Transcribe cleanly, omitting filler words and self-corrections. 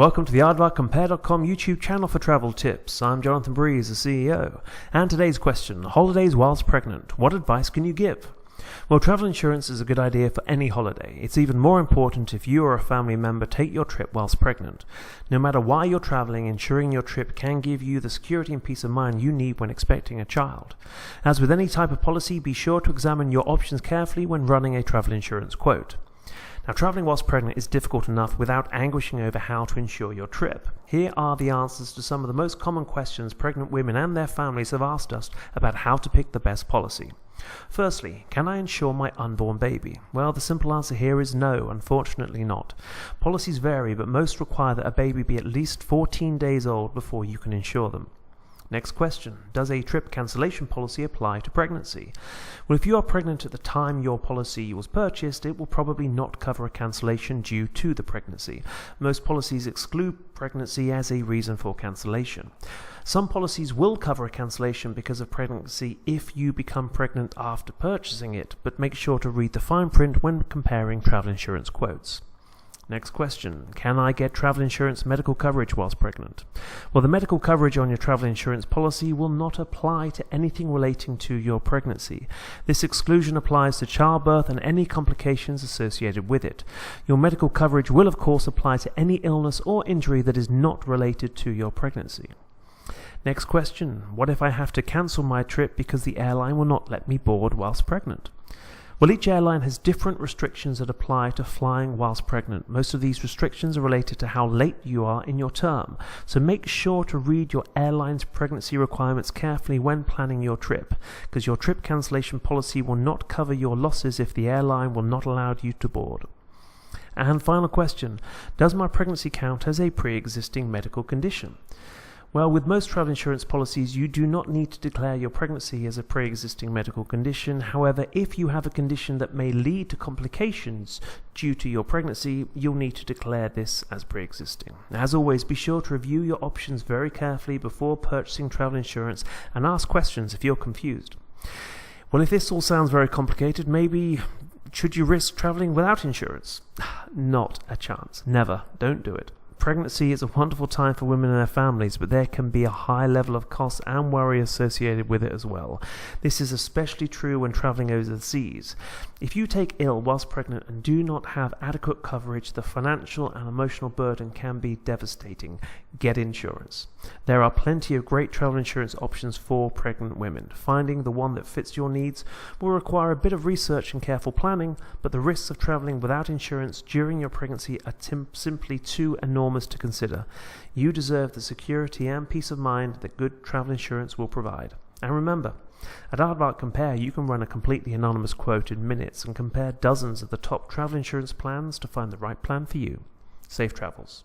Welcome to the AARDY.compare.com YouTube channel for travel tips. I'm Jonathan Breeze, the CEO. And today's question, holidays whilst pregnant. What advice can you give? Well, travel insurance is a good idea for any holiday. It's even more important if you or a family member take your trip whilst pregnant. No matter why you're traveling, insuring your trip can give you the security and peace of mind you need when expecting a child. As with any type of policy, be sure to examine your options carefully when running a travel insurance quote. Now, traveling whilst pregnant is difficult enough without anguishing over how to insure your trip. Here are the answers to some of the most common questions pregnant women and their families have asked us about how to pick the best policy. Firstly, can I insure my unborn baby? Well, the simple answer here is no, unfortunately not. Policies vary, but most require that a baby be at least 14 days old before you can insure them. Next question, does a trip cancellation policy apply to pregnancy? Well, if you are pregnant at the time your policy was purchased, it will probably not cover a cancellation due to the pregnancy. Most policies exclude pregnancy as a reason for cancellation. Some policies will cover a cancellation because of pregnancy if you become pregnant after purchasing it, but make sure to read the fine print when comparing travel insurance quotes. Next question, can I get travel insurance medical coverage whilst pregnant? Well, the medical coverage on your travel insurance policy will not apply to anything relating to your pregnancy. This exclusion applies to childbirth and any complications associated with it. Your medical coverage will of course apply to any illness or injury that is not related to your pregnancy. Next question, what if I have to cancel my trip because the airline will not let me board whilst pregnant? Well, each airline has different restrictions that apply to flying whilst pregnant. Most of these restrictions are related to how late you are in your term, so make sure to read your airline's pregnancy requirements carefully when planning your trip, because your trip cancellation policy will not cover your losses if the airline will not allow you to board. And final question, does my pregnancy count as a pre-existing medical condition? Well, with most travel insurance policies, you do not need to declare your pregnancy as a pre-existing medical condition. However, if you have a condition that may lead to complications due to your pregnancy, you'll need to declare this as pre-existing. As always, be sure to review your options very carefully before purchasing travel insurance and ask questions if you're confused. Well, if this all sounds very complicated, maybe should you risk traveling without insurance? Not a chance. Never. Don't do it. Pregnancy is a wonderful time for women and their families, but there can be a high level of cost and worry associated with it as well. This is especially true when traveling overseas. If you take ill whilst pregnant and do not have adequate coverage, the financial and emotional burden can be devastating. Get insurance. There are plenty of great travel insurance options for pregnant women. Finding the one that fits your needs will require a bit of research and careful planning, but the risks of traveling without insurance during your pregnancy are simply too enormous to consider. You deserve the security and peace of mind that good travel insurance will provide. And remember, at AARDY.compare you can run a completely anonymous quote in minutes and compare dozens of the top travel insurance plans to find the right plan for you. Safe travels.